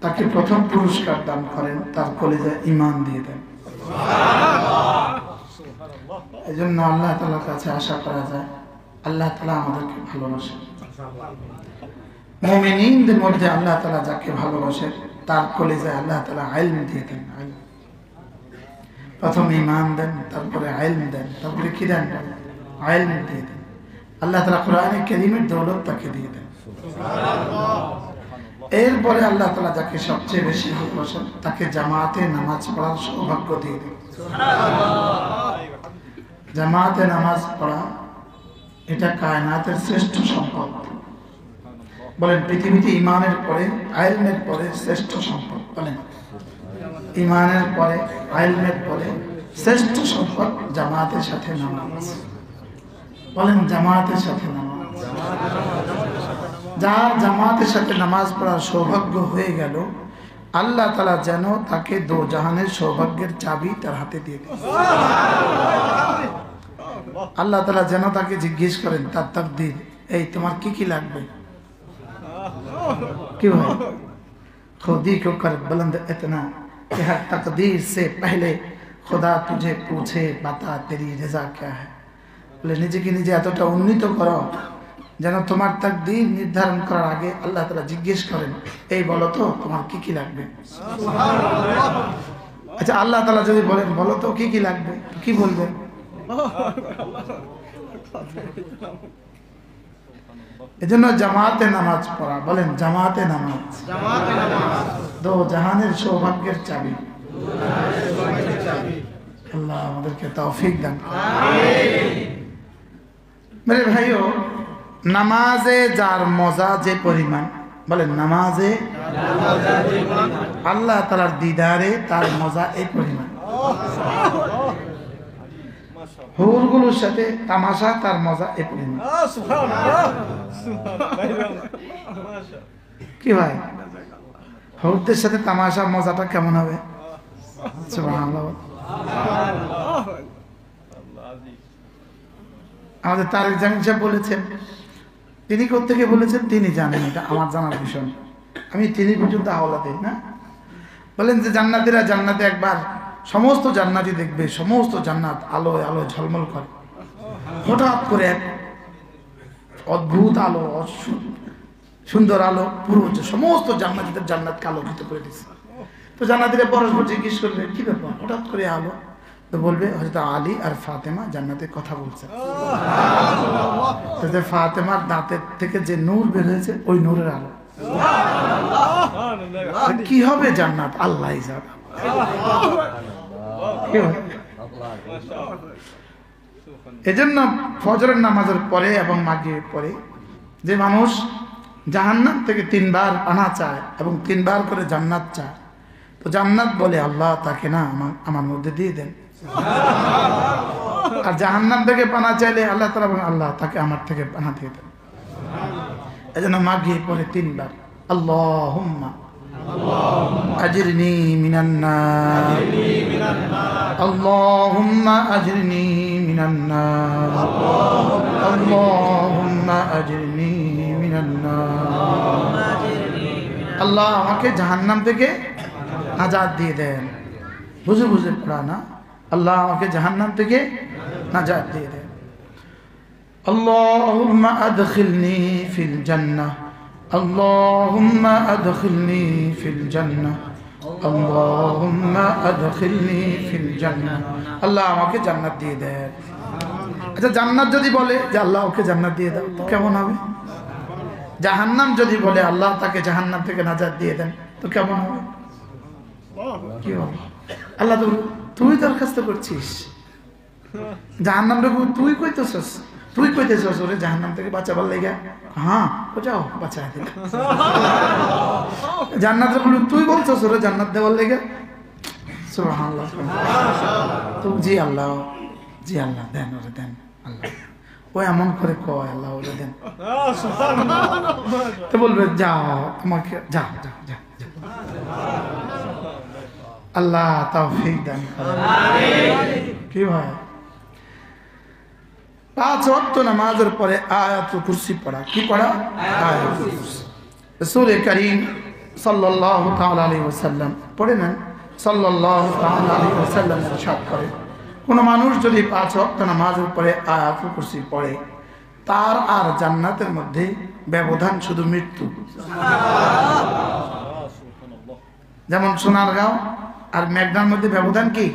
তাকে প্রথম পুরস্কার দান করেন, তার কলিজায় ঈমান দিয়ে দেন। এই জন্য আল্লাহ তাআলার কাছে আশা করা যায় আল্লাহ তাআলা আমাদেরকে ভালোবাসেন। মুমিনদের মধ্যে আল্লাহ তাআলা যাকে ভালোবাসেন তার কলিজায় আল্লাহ তাআলা ইলম দিয়ে দেন। প্রথম ঈমান দেন, তারপরে ইলম দেন, তারপরে কি দেন? ইলম দিয়ে দেন। আল্লাহ তাআলা কোরআনে কারীমের দৌলত তাকে দিয়ে দেন। এরপরে আল্লাহ তাআলা যাকে সবচেয়ে বেশি ভালোবাসেন তাকে জামাতে নামাজ পড়ার সৌভাগ্য দিয়ে দেন। জামাতে নামাজ পড়া এটা কায়নাতের শ্রেষ্ঠ সম্পদ। বলেন পৃথিবীতে ঈমানের পরে ইলমের পরে শ্রেষ্ঠ সম্পদ। বলেন ঈমানের পরে ইলমের পরে শ্রেষ্ঠ সম্পদ জামাতের সাথে নামাজ। বলেন জামাতের সাথে নামাজ। যার জামাতের সাথে নামাজ পড়ার সৌভাগ্য হয়ে গেল আল্লাহ তাআলা যেন তাকে দো জাহানের সৌভাগ্যের চাবি তার হাতে দিয়ে দেন। আল্লাহ তাআলা যেন তাকে জিজ্ঞেস করেন তার তাকদীর, এই তোমার কি কি লাগবে? কি ভাই खुदी को कर बुलंद इतना कि हर तकदीर से पहले खुदा तुझे पूछे बता तेरी रजा क्या है। বলে নিজেকে নিজে এতটা উন্নীত করো যেন তোমার তাকদীর নির্ধারণ করার আগে আল্লাহ তাআলা জিজ্ঞেস করেন, এই বলো তো তোমার কি কি লাগবে? আচ্ছা আল্লাহ তাআলা যদি বলেন বলো তো কি কি লাগবে, কি বলবেন? এজন্য জামাতে নামাজ পড়া। বলেন জামাতে নামাজ দো জাহানের সৌভাগ্যের চাবি। আল্লাহ আমাদেরকে তৌফিক দান। মেরে ভাইও, নামাজে যার মজা যে পরিমাণ, বলেন নামাজে আল্লাহ তাআলার দিদারে তার মজা এই পরিমাণ। হুরগুলোর সাথে তামাশা তার মজা এই পরিমাণ। কি ভাই হুরদের সাথে তামাশা মজাটা কেমন হবে? সুবহানাল্লাহ। আমাদের তারেক জামিল সাহেব বলেছেন, তিনি কোত্থেকে বলেছেন তিনি জানেন, এটা আমার জানার বিষয়। আমি তিনি পর্যন্ত হাওলা দিই না। বলেন যে জান্নাতীরা জান্নাতে একবার সমস্ত জান্নাতি দেখবে সমস্ত জান্নাত আলোয় আলো ঝলমল করে। হঠাৎ করে এক অদ্ভুত আলো, সুন্দর আলো পুরো সমস্ত জান্নাতীদের জান্নাতকে আলোকিত করে দিচ্ছে। তো জান্নাতীরা পরস্পর জিজ্ঞেস করবে কি ব্যাপার হঠাৎ করে আলো? তো বলবে হযরত আলী আর ফাতেমা জান্নাতে কথা বলছে। তো ফাতেমার দাঁতের থেকে যে নূর বের হয়েছে ওই নূরের আলো। কি হবে জান্নাত? আল্লাহই জানে। এজন্য ফজরের নামাজের পরে এবং মাগরিবের পরে যে মানুষ জাহান্নাম থেকে 3 বার পানা চায় এবং 3 বার করে জান্নাত চায়, তো জান্নাত বলে আল্লাহ তাকে না আমার মধ্যে দিয়ে দেন। আর জাহান্নাম থেকে পানা চাইলে আল্লাহ তাআলা বলেন আল্লাহ তাকে আমার থেকে পানা দিয়ে দেন। এজন্য মাগরিবের পরে 3 বার আল্লাহুম্মা আজরিনি মিনান নার, আল্লাহুম্মা আজরিনি মিনান নার, আল্লাহুম্মা আজরিনি মিনান নার। আল্লাহ আমাকে জাহান্নাম থেকে নাজাত দিয়ে দেন। বুঝে বুঝে পড়া না, আল্লাহ আমাকে জাহান্নাম থেকে নাজাত দিয়ে দেন। আল্লাহুম্মা আদখিলনি ফিল জান্নাহ, আল্লাহুম্মা আদখিলনি ফিল জান্নাহ, আল্লাহুম্মা আদখিলনি ফিল জান্নাহ। আল্লাহ আমাকে জান্নাত দিয়ে দেন। আচ্ছা জান্নাত যদি বলে যে আল্লাহ ওকে জান্নাত দিয়ে দাও তো কেমন হবে? জাহান্নাম যদি বলে আল্লাহ তাকে জাহান্নাম থেকে নাজাত দিয়ে দেন তো কেমন হবে? কি হবে? আল্লাহ তো তুই দরখাস্ত করছিস, জাহান্নামটা তুই কইতেছস, তুই কইতেছস ওরে জাহান্নাম থেকে বাঁচাবার লেগে। হ্যাঁ ও যাও বাঁচায় দিল। জান্নাতের বলে তুই বলছস ওরে জান্নাত দেওয়ার লেগে। সুবহানাল্লাহ। তো জি আল্লাহ, জি আল্লাহ দেন ওরে দেন আল্লাহ। ও এমন করে কয় আল্লাহ ওরে দেন। তো বলবে যাও আমাকে যাও যাও যাও। আল্লাহ তৌফিক দান করেন। কি ভাই 5 ওয়াক্ত নামাজের পরে আয়াতুল কুরসি পড়া। কি পড়া? আয়াতুল কুরসি। রাসূল করিম সাল্লাল্লাহু তাআলা আলাইহি ওয়াসাল্লাম পড়ে নেন, সাল্লাল্লাহু তাআলা আলাইহি ওয়াসাল্লাম ইরশাদ করে, কোন মানুষ যদি 5 ওয়াক্ত নামাজের পরে আয়াতুল কুরসি পড়ে, তার আর জান্নাতের মধ্যে ব্যবধান শুধু মৃত্যু। যেমন সোনারগাঁও আর মেঘনার মধ্যে ব্যবধান কি?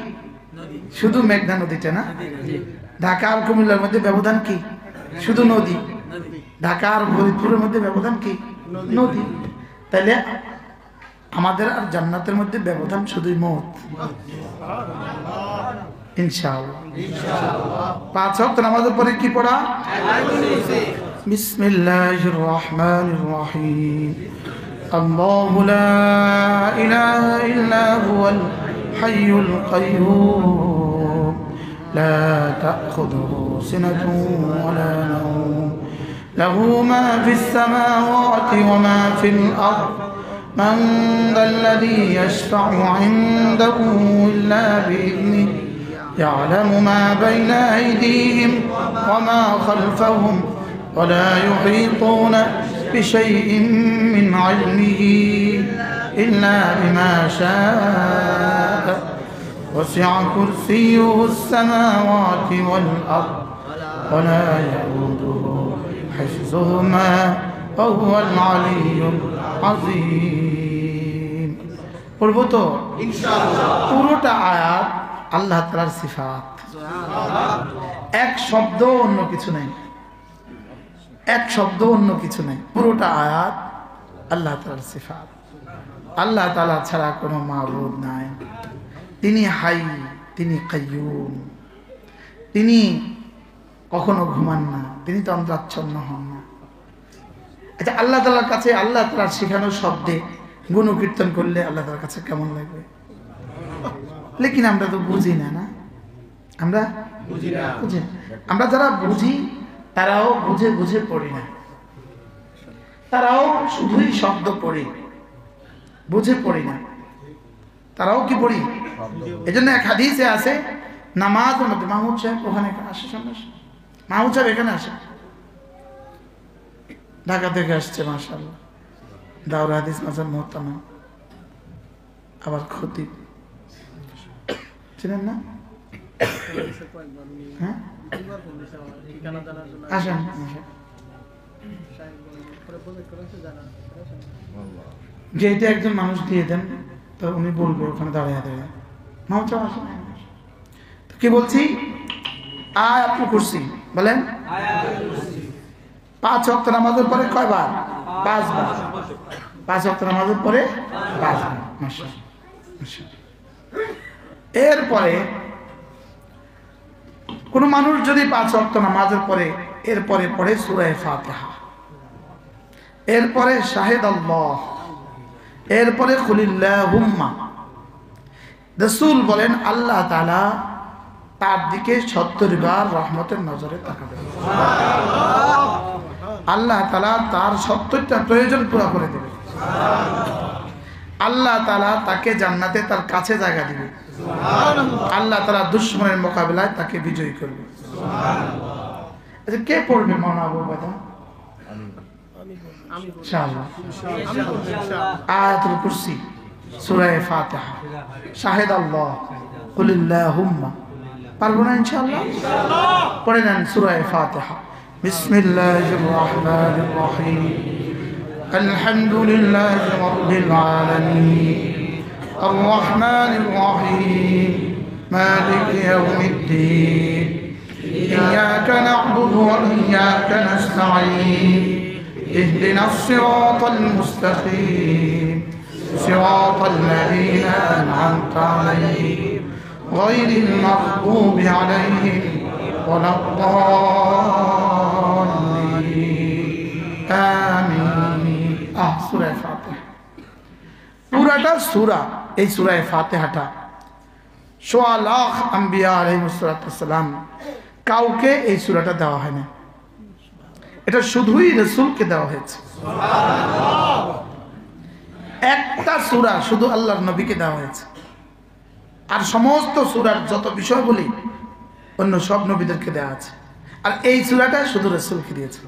শুধু মেঘনা নদীটা না? ঢাকা আর কুমিল্লার মধ্যে ব্যবধান কি? শুধু নদী। ঢাকা আর ফরিদপুরের মধ্যে ব্যবধান কি? নদী। তাহলে আমাদের আর জান্নাতের মধ্যে ব্যবধান শুধুই মওত। ইনশাআল্লাহ 5 ওয়াক্ত নামাজের পরে কি পড়া? বিসমিল্লাহির রহমানির রহিম। আল্লাহু লা ইলাহা ইল্লা হুয়াল হাইয়ুল কাইয়্যুম লা তাখুযুহু সিনাতুন ওয়া লা নাওম লাহু মা ফিস সামাওয়াতি ওয়া মা ফিল আরদ মান যাল্লাযী ইয়াশফা'ু 'ইনদাহু ইল্লা বিইذনিহি يعلم ما بين أيديهم وما خلفهم ولا يحيطون بشيء من علمه إلا بما شاء وسع كرسيه السماوات والأرض ولا يؤوده حفظهما وهو العلي العظيم পড়বো ইনশাআল্লাহ পুরোটা আয়াত আল্লাহ তাআলার সিফাত, এক শব্দ অন্য কিছু নাই, এক শব্দ অন্য কিছু নাই, পুরোটা আয়াত আল্লাহ তাআলার সিফাত। আল্লাহ তাআলা ছাড়া কোনো মাবুদ নাই। তিনি হাই, তিনি কাইয়ুম, তিনি কখনো ঘুমান না, তিনি তো অন্তরাচ্ছন্ন হন না। আচ্ছা, আল্লাহ তাআলার কাছে আল্লাহ তাআলার শেখানো শব্দে গুণকীর্তন করলে আল্লাহ তাআলার কাছে কেমন লাগবে? লেকিন আমরা তো বুঝি না, না আমরা বুঝি না। আমরা যারা বুঝি তারাও বুঝে বুঝে পড়ি না, তারাও শুধুই শব্দ পড়ি, বুঝে পড়ি না। তারাও কি পড়ি? এই জন্য এক হাদিসে আছে, নামাজের মধ্যে মাহমুদ সাহেব ওখানে আসে, সামনে মাহমুদ সাহেব এখানে আসে, ঢাকা থেকে আসছে, মাশাআল্লাহ, দাওরা হাদিস মাজার মুহতামা, আবার খতিব, চিনেন না? হ্যাঁ আসেন, যে এটা একজন মানুষ দিয়ে দেন, তো উনি বলবে ওখানে দাঁড়িয়ে দাঁড়িয়ে মাহমুদ সাহেব আসেন। তো কি বলছি? আয়াতুল কুরসি বলেন। 5 ওয়াক্ত নামাজের পরে কয়বার? 5 বার। 5 ওয়াক্ত নামাজের পরে 5 বার। মাশাআল্লাহ, মাশাআল্লাহ। এরপরে কোন মানুষ যদি 5 ওয়াক্ত নামাজের পরে এরপরে পড়ে সূরা ফাতিহা, এরপরে শাহিদ আল্লাহ, এরপরে কুলিল্লাহুম্মা, রাসূল বলেন আল্লাহ তাআলা তার দিকে 70 বার রহমতের নজরে তাকাবেন। আল্লাহ তাআলা তার 70টা প্রয়োজন পুরো করে দেবে। আল্লাহ তাআলা তাকে জান্নাতে তার কাছে জায়গা দিবে। আল্লাহ তাআলা দুশমনের মোকাবিলায় তাকে বিজয়ী করবে। আচ্ছা, কে পড়বে মাওলানা আবু বাদা? ইনশাআল্লাহ আয়াতুল কুরসি, সূরা ফাতিহা, শাহিদ আল্লাহ, কুলিল্লাহুম্মা, পারবো না ইনশাআল্লাহ? পড়ে নেন সূরা ফাতিহা। বিসমিল্লাহির রহমানির রহিম। আলহামদুলিল্লাহি রাব্বিল আলামিন الرحمن الرحيم مالك يوم الدين إياك نعبد وإياك نستعين اهدنا الصراط المستقيم صراط الذين أنعمت عليهم غير المغضوب عليهم ولا الضالين آمين سورة الفاتحة পুরাটা সূরা। এই সূরা ফাতিহাটা 1.25 লাখ আম্বিয়া আলাইহিসসালাম কাউকে এই সূরাটা দেওয়া হয় না, এটা শুধুই রাসূলকে দেওয়া হয়েছে। একটা সূরা শুধু আল্লাহর নবীকে দেওয়া হয়েছে, আর সমস্ত সূরার যত বিষয়গুলি অন্য সব নবীদেরকে দেওয়া আছে, আর এই সূরাটা শুধু রাসূলকে দিয়েছে।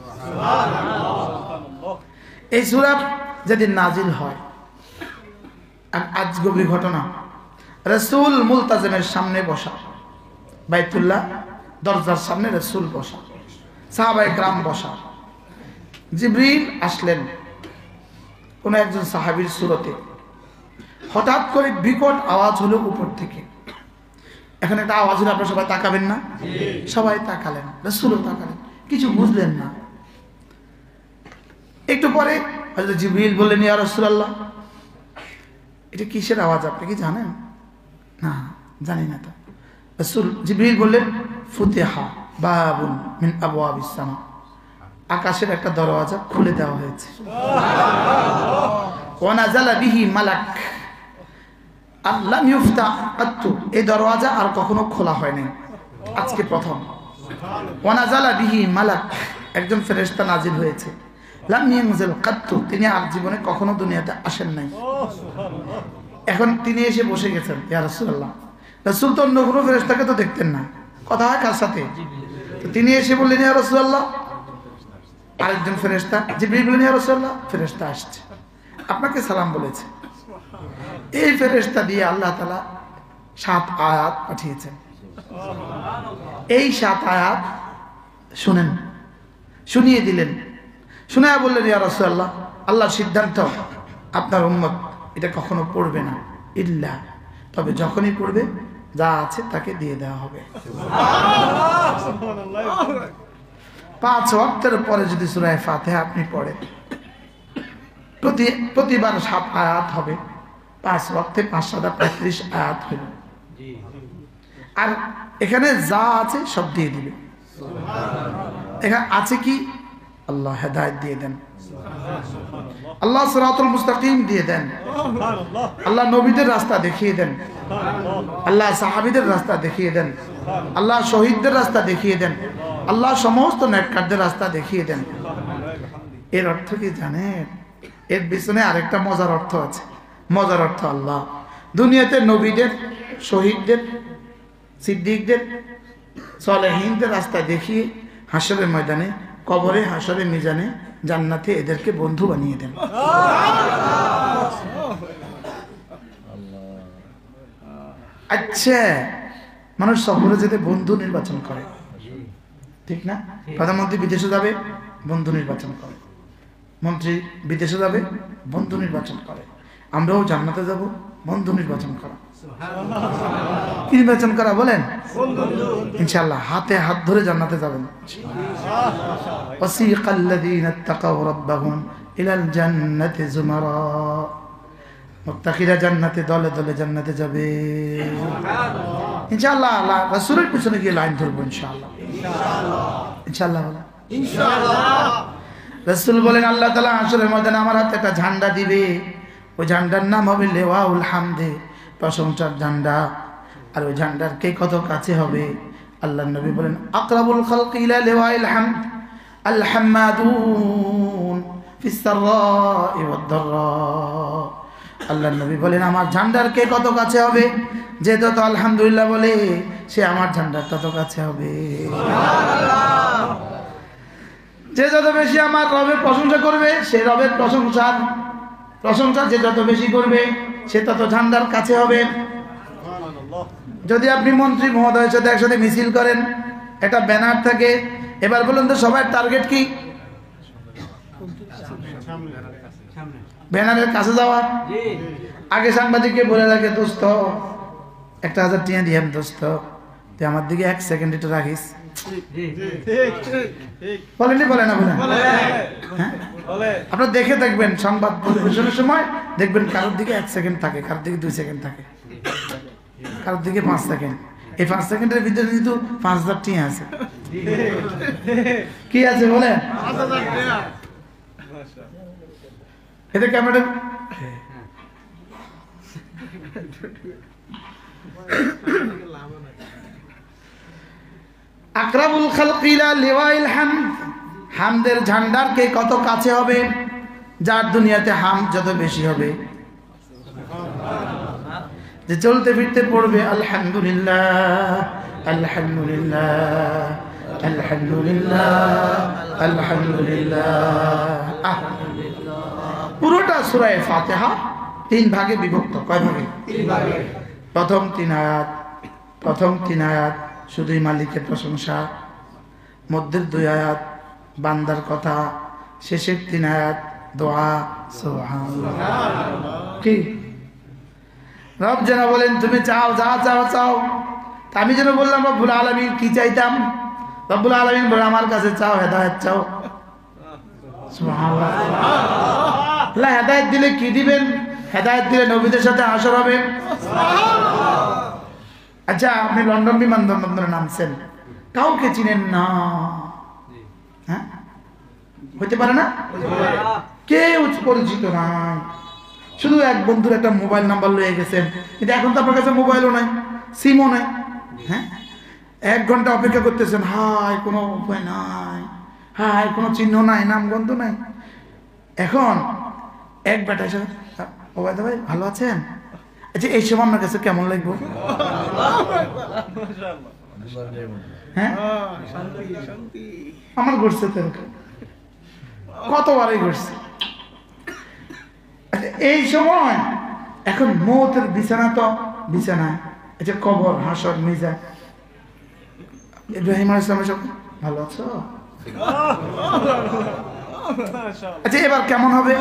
এই সূরা যেদিন নাজিল হয় আজগবি ঘটনা, রাসূল মুলতাজিমের সামনে বসা, বাইতুল্লাহ দরজার সামনে রাসূল বসা, সাহাবায়ে কেরাম বসা। জিবরিল আসলেন কোন একজন সাহাবীর সুরতে। হঠাৎ করে বিকট আওয়াজ হলো উপর থেকে। এখন একটা আওয়াজ হলো, আপনারা সবাই তাকাবেন না? সবাই তাকালেন, রাসূলও তাকালেন, কিছু বুঝলেন না। একটু পরে হযরত জিবরিল বললেন, ইয়া রাসূলুল্লাহ, এটা কিসের আওয়াজ, আপনি কি জানেন? না, জানি না তো। রাসূল জিবরিল বললেন, ফুতিহা বাবুন মিন আবওয়াবিস সামা, আকাশের একটা দরওয়াজা খুলে দেওয়া হয়েছে। ওয়া নাযালা বিহি মালাক আল্লাম ইউফতা আত্তু, এই দরওয়াজা আর কখনো খোলা হয়নি, আজকে প্রথম। ওয়া নাযালা বিহি মালাক, একজন ফেরেশতা নাজিল হয়েছে। লাম ইয়ানজিল কাত্তু, তিনি আর জীবনে কখনো দুনিয়াতে আসেন নাই। এখন তিনি এসে বসে গেছেন। ইয়া রাসূলুল্লাহ, রাসূল তো অন্য কোনো ফেরেশতাকে তো দেখতেন না, কথা হয় কার সাথে? তো তিনি এসে বললেন, ইয়া রাসূলুল্লাহ, আরেকজন ফেরেশতা জিবরিল বললেন, ইয়া রাসূলুল্লাহ, ফেরেশতা আসছে, আপনাকে সালাম বলেছে। এই ফেরেশতা দিয়ে আল্লাহ তাআলা 7 আয়াত পাঠিয়েছেন। এই 7 আয়াত শুনেন, শুনিয়ে দিলেন। শুনে বললেন, ইয়া রাসূলুল্লাহ, আল্লাহর সিদ্ধান্ত, আপনার উম্মত এটা কখনো পড়বে না, ইল্লা, তবে যখনই পড়বে যা আছে তাকে দিয়ে দেওয়া হবে। 5 ওয়াক্তের পরে যদি সূরা ফাতিহা আপনি পড়েন, প্রতিবার 7 আয়াত হবে, 5 ওয়াক্তে 5 7 35 আয়াত হলো। আর এখানে যা আছে সব দিয়ে দিবে। এখানে আছে কি? আল্লাহ হেদায়েত দিয়ে দেন, আল্লাহ সিরাতুল মুস্তাকিম দিয়ে দেন, আল্লাহ নবীদের রাস্তা দেখিয়ে দেন, আল্লাহ সাহাবীদের রাস্তা দেখিয়ে দেন, আল্লাহ শহীদদের রাস্তা দেখিয়ে দেন, আল্লাহ সমস্ত নেককারদের রাস্তা দেখিয়ে দেন। এর অর্থ কি জানেন? এর পিছনে আরেকটা মজার অর্থ আছে। মজার অর্থ, আল্লাহ দুনিয়াতে নবীদের, শহীদদের, সিদ্দিকদের, সালেহীনদের রাস্তা দেখিয়ে হাসরের ময়দানে, কবরে, হাসরে, মিজানে, জান্নাতে এদেরকে বন্ধু বানিয়ে দেন। আচ্ছা, মানুষ সফরে যেতে বন্ধু নির্বাচন করে, ঠিক না? প্রধানমন্ত্রী বিদেশে যাবে, বন্ধু নির্বাচন করে। মন্ত্রী বিদেশে যাবে, বন্ধু নির্বাচন করে। আমরাও জান্নাতে যাব, বন্ধু নির্বাচন করা। কি নির্বাচন করা বলেন? ইনশাআল্লাহ হাতে হাত ধরে জান্নাতে যাবেন। ওয়াসিকাল্লাযীনা তাকাউ রাব্বাহুম ইলাল জান্নাতি যুমারা, মুত্তাকিরা জান্নাতে দলে দলে জান্নাতে যাবে ইনশাআল্লাহ। আল্লাহ রাসূলের পিছনে গিয়ে লাইন ধরবো ইনশাআল্লাহ। ইনশাআল্লাহ বলেন, ইনশাআল্লাহ। রাসূল বলেন, আল্লাহ তাআলা হাসরের ময়দানে আমার হাতে একটা ঝান্ডা দিবে, ওই ঝান্ডার নাম হবে লিওয়াউল হামদে, প্রশংসার ঝান্ডা। আর ওই ঝান্ডার কে কত কাছে হবে? আল্লাহর নবী বলেন, আকরাবুল খালকি ইলা লিওয়াইল হামদ আল হাম্মাদুন ফিস সাররাই ওয়াদ দাররা। আল্লাহর নবী বলেন, আমার ঝান্ডার কে কত কাছে হবে? যে যত আলহামদুলিল্লাহ বলে সে আমার ঝান্ডার তত কাছে হবে। সুবহানাল্লাহ। যে যত বেশি আমার রবের প্রশংসা করবে, সে রবের প্রশংসা যে যত বেশি করবে সে তত ঝান্ডার কাছে হবে। যদি আপনি মন্ত্রী মহোদয়ের সাথে একসাথে মিছিল করেন, একটা ব্যানার থাকে, এবার বলুন তো সবার টার্গেট কি? ব্যানারের কাছে যাওয়া। আগে সাংবাদিককে বলে রাখে, দোস্ত 1000 টাকা দিয়াম, দোস্ত তুই আমার দিকে 1 সেকেন্ড একটু রাখিস। বলেনি? বলে না? বলে। আপনারা দেখে দেখবেন, সংবাদ পরিবেশনের সময় দেখবেন কারোর দিকে 1 সেকেন্ড থাকে, কারোর দিকে 2 সেকেন্ড থাকে, কারোর দিকে 5 সেকেন্ড। এই 5 সেকেন্ডের ভিতরে কিন্তু 5000 টাকা আছে। কি আছে বলেন? এতে ক্যামেরা আকরাবুল খালকি ইলা লিওয়াইল হামদ, হামদের ঝান্ডার কে কত কাছে হবে? যার দুনিয়াতে হামদ যত বেশি হবে, যে চলতে ফিরতে পড়বে আলহামদুলিল্লাহ আলহামদুলিল্লাহ আলহামদুলিল্লাহ আলহামদুলিল্লাহ। পুরোটা সূরা ফাতিহা তিন ভাগে বিভক্ত। কয় ভাগে? প্রথম তিন আয়াত শুধুই মালিকের প্রশংসা, মধ্যের 2 আয়াত বান্দার কথা, শেষের 3 আয়াত দোয়া। সুবহানাল্লাহ। কি রব যেন বলেন তুমি চাও, যা চাও চাও। আমি যেন বললাম রব্বুল আলামিন কি চাইতাম, রব্বুল আলামিন বলে আমার কাছে চাও, হেদায়েত চাও। সুবহানাল্লাহ। আল্লাহ হেদায়েত দিলে কি দিবেন? হেদায়েত দিলে নবীদের সাথে হাসর হবে। আচ্ছা, আপনি লন্ডন বিমানবন্দরে নামছেন, কাউকে চিনেন না, হ্যাঁ হইতে পারে না? কেউ পরিচিত নাই, শুধু এক বন্ধুর একটা মোবাইল নাম্বার লয়ে গেছেন, কিন্তু এখন তো আপনার কাছে মোবাইলও নাই, সিমও নাই। হ্যাঁ, 1 ঘন্টা অপেক্ষা করতেছেন, হাই কোনো উপায় নাই, হাই কোনো চিহ্ন নাই, নামগন্ধ নাই। এখন এক বেটা এসে, ওবায়দা ভাই ভালো আছেন? আচ্ছা, এই সময় আপনার কাছে কেমন লাগবে? হ্যাঁ, আমার ঘুরছে তো, কতবারই ঘুরছে। এই সময় এখন মৌতের বিছানা তো বিছানায়, আচ্ছা কবর, হাসর, মিজান। ইব্রাহিম আলাইহিস সালাম সব ভালো আছো? আচ্ছা, এবার কেমন হবে?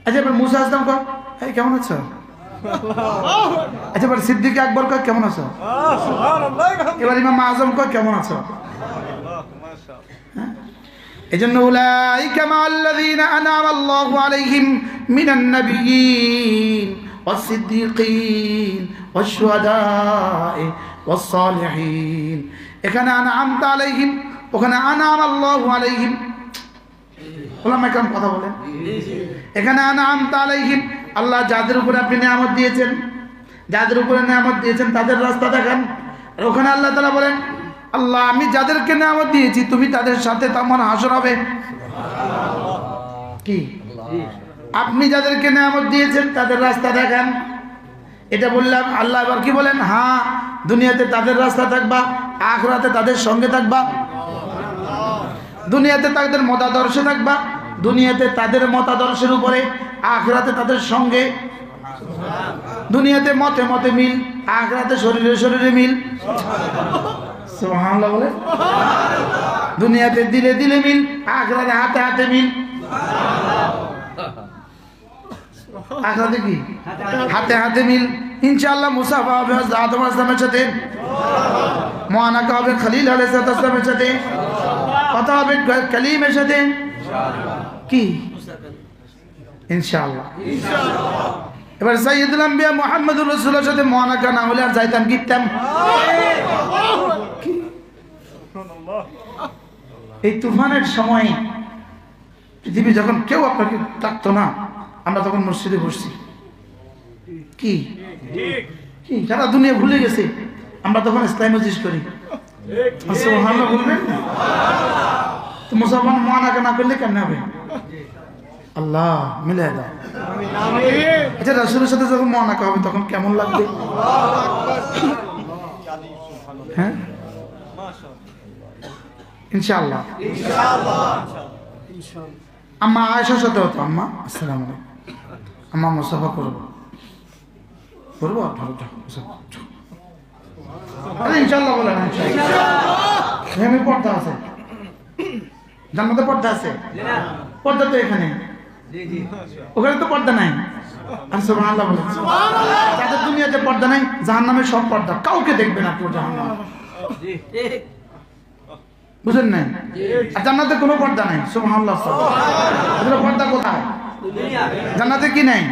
আচ্ছা, এবার মুসা আসলাম কর, এই কেমন আছো? আচ্ছা, এবার সিদ্দিক আকবর কর কেমন আছো? এবার ইমাম আজম কর কেমন আছো? এজন্য উলাইকা মাআল্লাযীনা আনআমা আল্লাহু আলাইহিম মিনান নাবিয়্যিন ওয়াস-সিদ্দীকীন ওয়াশ-শুহাদা'i ওয়াস-সালিহিন। এখানে আনআমতা আলাইহিম, ওখানে আনআমা আল্লাহু আলাইহিম। ওলামা কেমন কথা বলেন? এখানে আনআমতা আলাইহিম, আল্লাহ যাদের উপরে আপনি নিয়ামত দিয়েছেন, যাদের উপরে নিয়ামত দিয়েছেন তাদের রাস্তা দেখান। আর ওখানে আল্লাহ তাআলা বলেন, আল্লাহ আমি যাদেরকে নিয়ামত দিয়েছি তুমি তাদের সাথে তোমার হাসর হবে। কি আপনি যাদেরকে নিয়ামত দিয়েছেন তাদের রাস্তা দেখান, এটা বললাম। আল্লাহ এবার কি বলেন? হ্যাঁ, দুনিয়াতে তাদের রাস্তা থাকবা, আখিরাতে তাদের সঙ্গে থাকবা। দুনিয়াতে তাদের মতাদর্শে থাকবা, দুনিয়াতে তাদের মতাদর্শের উপরে, আখিরাতে তাদের সঙ্গে। দুনিয়াতে মতে মতে মিল, আখিরাতে শরীরে শরীরে মিল। সুবহানাল্লাহ বলে। দুনিয়াতে দিলে দিলে মিল, আখিরাতে হাতে হাতে মিল। আখিরাতে কি? হাতে হাতে মিল। ইনশাআল্লাহ মুসাফা হবে আদম আলাইহিস সালামের সাথে, মুআনাকা হবে খলিল আলাইহিস সালামের সাথে, কথা হবে কালিমের সাথে। কি ইনশাআল্লাহ? এবার সাইয়্যিদুল আম্বিয়া মুহাম্মদুর রাসূলুল্লাহর সাথে মুআনাকা না হলে আর যাইতাম কিতাম। এই তুফানের সময় পৃথিবী যখন কেউ আপনাকে ডাকতো না, আমরা তখন মসজিদে বসছি। কি কি যারা দুনিয়া ভুলে গেছে, আমরা তখন ইসলাম মজলিস করি। সুবহানাল্লাহ বলবেন? তো মুসলমান মুআনাকা না করলে কেমন হবে? আল্লাহ মিলাই দাও। আচ্ছা, রাসূলের সাথে যখন মুআনাকা হবে তখন কেমন লাগবে? হ্যাঁ, ইনশাআল্লাহ। আম্মা আয়েশার সাথে হতো, আম্মা আসসালামু আলাইকুম, আম্মা মুসাফা করবো করবো, ভালো থাকো, ইনশাআল্লাহ বলে না। ইনশাআল্লাহ পর্দা আছে, জান্নাতে পর্দা আছে। পর্দা তো এখানে, ওখানে তো পর্দা নাই। আর সুবহানাল্লাহ বলে, যাদের দুনিয়াতে পর্দা নাই, জাহান্নামের সব পর্দা, কাউকে দেখবে না পুরো জাহান্নাম। বুঝেন নাই? আর জান্নাতে কোনো পর্দা নাই। সুবহানাল্লাহ। পর্দা কোথায়? জান্নাতে কি নাই?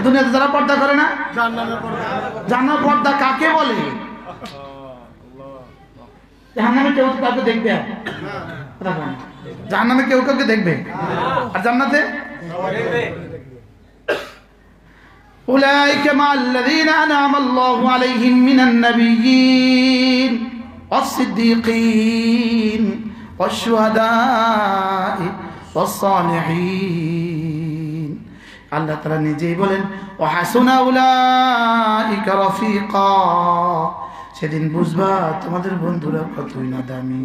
দুনিয়াতে যারা পর্দা করে না, জান্নাতের পর্দা কাকে বলে? জাহান্নামে কেউ কাউকে দেখবে? জাহান্নামে কেউ কাউকে দেখবে? আর জান্নাতে উলাইকা মা'আল্লাযীনা আন'আমা আল্লাহু আলাইহিম মিনান নাবিয়্যিন ওয়াস-সিদ্দীকীন ওয়াশ-শুহাদা'i ওয়াস-সালিহিন। আল্লাহ তাআলা নিজেই বলেন, ওয়া হাসুনা উলাইকা রাফিকা। সেদিন বুঝবা তোমাদের বন্ধুরা কতই না দামি।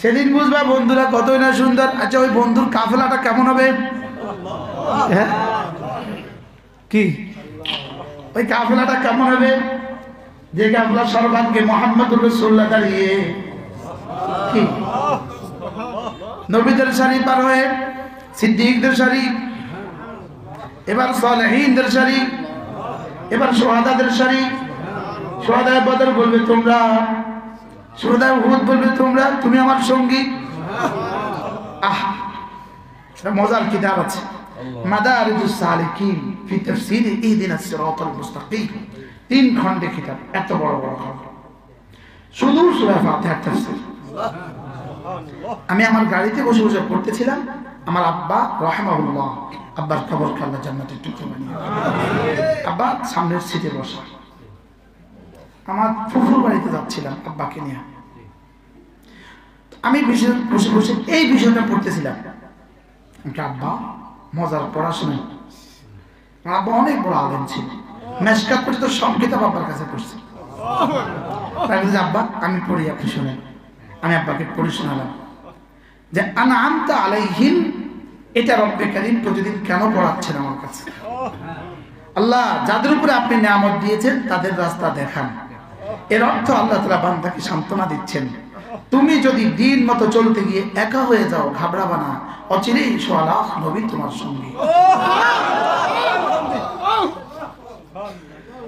সেদিন বুঝবা বন্ধুরা কতই না সুন্দর। আচ্ছা ওই বন্ধুর কাফেলাটা কেমন হবে? হ্যাঁ কি ওই কাফেলাটা কেমন হবে? যে কাফেলা সর্বাঙ্গে মুহাম্মদুর রাসূলুল্লাহ দাঁড়িয়ে, কি নবীদের সারি পার হয়ে সিদ্দিকদের সারি, এবার সালেহীনদের সারি, এবার শুহাদাদের সারি। শুহাদায়ে বদর বলবে তোমরা, শুহাদায়ে উহুদ বলবে তোমরা, তুমি আমার সঙ্গী। মজার কিতাব আছে মাদারিজুস সালিকিন ফি তাফসীর ইহদিনাস সিরাতাল মুস্তাকিম, 3 খণ্ডে কিতাব, এত বড় বড় খণ্ড, শুধু সূরা ফাতিহার তাফসীর। আমি আমার গাড়িতে বসে বসে পড়তেছিলাম। আমার আব্বা রাহিমাহুল্লাহ, আব্বার কবরকে আল্লাহ জান্নাতের টুকরো বানিয়ে, আব্বা সামনের সিটে বসা। আমার ফুফুর বাড়িতে যাচ্ছিলাম আব্বাকে নিয়ে। আমি বসে বসে এই বিষয়টা পড়তেছিলাম। আব্বা মজার পড়াশোনা, আব্বা অনেক বড় আলেম ছিল, মেশকাত পর্যন্ত সব কিতাব আব্বার কাছে পড়ছে। আব্বা আমি পড়ি, আপনি শোনেন। আমি আব্বাকে পড়ে শোনালাম যে আনআমতা আলাইহিম, এটা রব্বে কারীম প্রতিদিন কেন পড়াচ্ছেন আমার কাছে? আল্লাহ যাদের উপরে আপনি নিয়ামত দিয়েছেন তাদের রাস্তা দেখান। এর অর্থ আল্লাহ তাআলা বান্দাকে সান্ত্বনা দিচ্ছেন, তুমি যদি দিন মতো চলতে গিয়ে একা হয়ে যাও, ঘাবড়াবা না, অচিরেই সোয়ালাখ নবী তোমার সঙ্গে।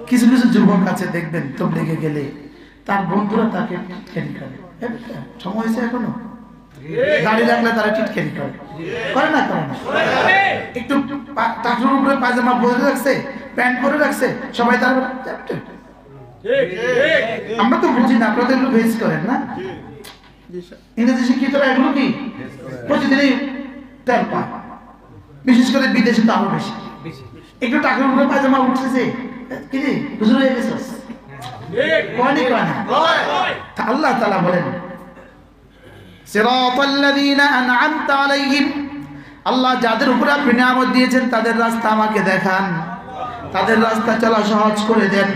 কিছু কিছু যুবক আছে দেখবেন তবলিগে গেলে তার বন্ধুরা তাকে টিটকারি করে। সময় হয়েছে এখনো? দাড়ি রাখলে তারা টিটকারি করে, করে না? করে না? একটু টাকনুর উপরে পায়জামা পরে রাখছে, প্যান্ট পরে রাখছে, সবাই তার আমরা তো বুঝি না, আপনাদের একটু ভেজ করেন না? ইংরেজি শিক্ষিতরা এগুলো কি প্রতিদিনই তেল পায়, বিশেষ করে বিদেশে তো আরো বেশি। একটু টাকার উপরে পায়জামা উঠতেছে, কি রে হুজুর হয়ে গেছিস? আল্লাহ তাআলা বলেন সিরাতাল্লাযীনা আন'আমতা আলাইহিম, আল্লাহ যাদের উপরে আপনি নিয়ামত দিয়েছেন তাদের রাস্তা আমাকে দেখান, তাদের রাস্তা চলা সহজ করে দেন।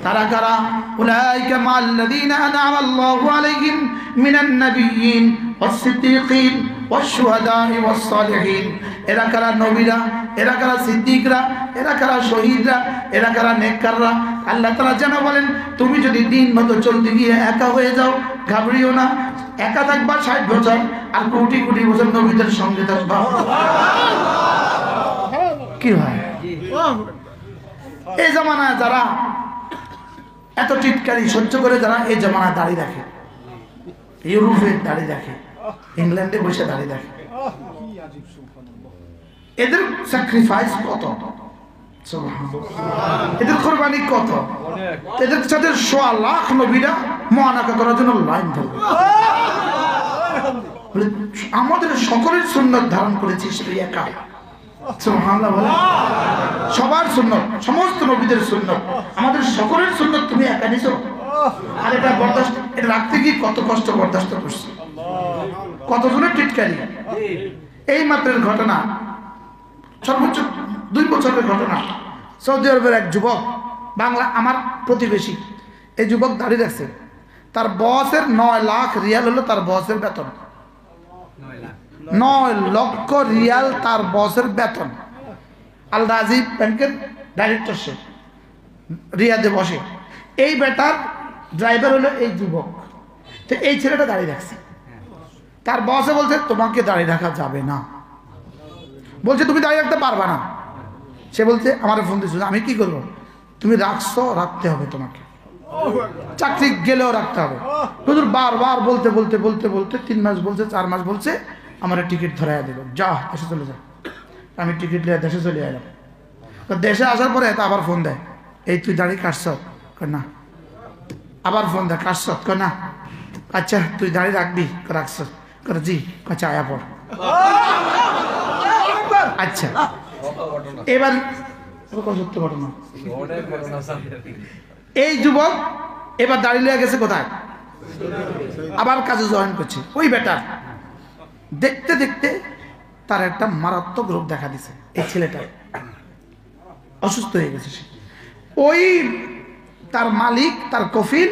তারা কারা? উলাইকা মাল্লাযীনা আন'আমা আল্লাহু আলাইহিম মিনান নাবিয়্যিন ওয়াস-সিদ্দীকিন ওয়াশ-শুহাদা'i ওয়াস-সালিহিন। এরা কারা? নবীরা। এরা কারা? সিদ্দিকরা। এরা কারা? শহীদরা। এরা কারা? নেককাররা। আল্লাহ তাআলা যেন বলেন তুমি যদি দিন মতো চলতে গিয়ে একা হয়ে যাও, ঘাবড়িও না। একা থাকবা 60 বছর, আর কোটি কোটি বছর নবীদের সঙ্গে থাকবা। কি হয় এই জামানায় যারা এত টিটকারি সহ্য করে, যারা এই জামানায় দাঁড়িয়ে রাখে, ইউরোপে দাঁড়িয়ে রাখে, ইংল্যান্ডে বসে দাঁড়িয়ে রাখে, এদের স্যাক্রিফাইস কত, এদের কোরবানি কত, এদের সাথে 100 লাখ নবীরা মুআনাকা করার জন্য লাইন ধরবে। আমাদের সকলের সুন্নাত ধারণ করেছিস তুই একা। সুবহানাল্লাহ বলে, সবার সুন্নাত, সমস্ত নবীদের সুন্নাত, আমাদের সকলের সুন্নাত তুমি একা নিছো। আর এটা বরদাস্ত, এটা রাখতে গিয়ে কত কষ্ট বরদাস্ত করছে, কতজনের টিটকারি। এই মাত্রের ঘটনা, সর্বোচ্চ 2 বছরের ঘটনা। সৌদি আরবের এক যুবক, বাংলা আমার প্রতিবেশী, এই যুবক দাঁড়িয়ে রাখছে। তার বসের 9 লাখ রিয়াল হলো তার বসের বেতন। 9 লক্ষ রিয়াল তার বসের বেতন। আল রাজীব ব্যাংকের ডাইরেক্টরশিপ, রিয়াদে বসে। এই বেটার ড্রাইভার হলো এই যুবক। তো এই ছেলেটা দাঁড়িয়ে রাখছে। তার বসে বলছে তোমাকে দাঁড়িয়ে রাখা যাবে না, বলছে তুমি দাঁড়িয়ে রাখতে পারবা না। সে বলছে আমার ফোন দিচ্ছ, আমি কি করবো? তুমি রাখছো, রাখতে হবে তোমাকে, চাকরি গেলেও রাখতে হবে। হুজুর বারবার বলতে বলতে বলতে বলতে 3 মাস বলছে, 4 মাস বলছে, আমার টিকিট ধরাইয়া দিল, যা দেশে চলে যা। আমি টিকিট নিয়ে দেশে চলে এলাম। তো দেশে আসার পরে তা আবার ফোন দেয়, এই তুই দাঁড়িয়ে কাটছ? না। আবার ফোন দেয়, কাটছ? না। আচ্ছা তুই দাঁড়িয়ে রাখবি? রাখছ? জি। আচ্ছা আয়া পর। আচ্ছা এবার সত্য ঘটনা। এই যুবক এবার দাঁড়িয়ে গেছে কোথায়? আবার কাজে জয়েন করছে। ওই বেটার দেখতে দেখতে তার একটা মারাত্মক রোগ দেখা দিছে। এই ছেলেটা অসুস্থ হয়ে গেছে। ওই তার মালিক, তার কফিল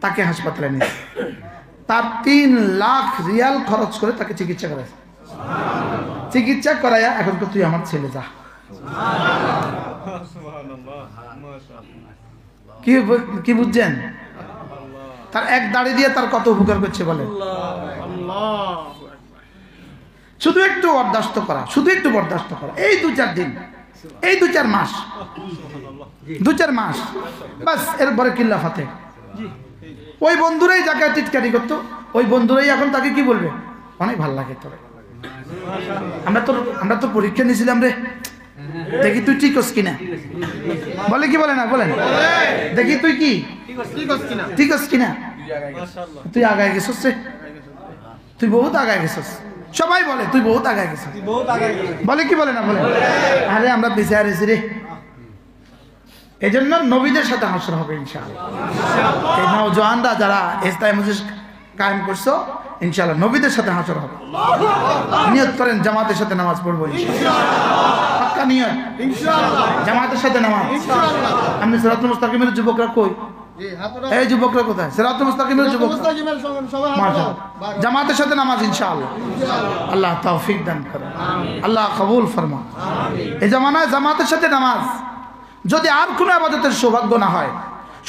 তাকে হাসপাতালে নিয়েছে। তার 3 লাখ রিয়াল খরচ করে তাকে চিকিৎসা করাইছে। চিকিৎসা করাইয়া এখন তো তুই আমার ছেলে যা। কি বুঝছেন? তার এক দাড়ি দিয়ে তার কত উপকার করছে বলে। শুধু একটু বরদাস্ত করা, শুধু একটু বরদাস্ত করা, এই 2-4 দিন, এই 2-4 মাস, 2-4 মাস বাস, এরপরে কিল্লা ফাতে। ওই বন্ধুরাই যাকে টিটকারি করতো, ওই বন্ধুরাই এখন তাকে কি বলবে, অনেক ভালো লাগে তোরে, আমরা তো পরীক্ষা নিয়েছিলাম রে, দেখি তুই ঠিক হস কিনা। বলে কি বলে না? বলেন, দেখি তুই কি ঠিক হস কিনা। তুই আগায় গেছিস রে, তুই বহুত আগায় গেছিস। সবাই বলে তুই বহুত আগায় গেছিস। বলে কি বলে না? বলে আরে আমরা বেঁচে আছি রে। এই জন্য নবীদের সাথে হাসর হবে ইনশাআল্লাহ। এই নওজওয়ানরা যারা ইসলাম মজলিস কায়েম করছো, ইনশাআল্লাহ নবীদের সাথে হাসর হবে। নিয়ত করেন জামাতের সাথে নামাজ পড়বো ইনশাআল্লাহ। পাক্কা নিয়ত ইনশাআল্লাহ, জামাতের সাথে নামাজ ইনশাআল্লাহ। আপনি সিরাতুল মুস্তাকিমের যুবকরা কই? এই যুবকরা কোথায়? সিরাতুল মুস্তাকিমের যুবক মাশাআল্লাহ, জামাতের সাথে নামাজ ইনশাআল্লাহ। আল্লাহ তৌফিক দান করেন, আল্লাহ কবুল ফরমান। এই জামানায় জামাতের সাথে নামাজ, যদি আর কোনো ইবাদতের সৌভাগ্য না হয়,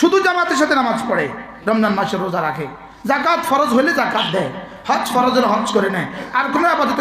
শুধু জামাতের সাথে নামাজ পড়ে, রমজান মাসে রোজা রাখে, যাকাত ফরজ হলে যাকাত দেয়, হজ ফরজ হলে হজ করে নেয়, আর কোনো ইবাদত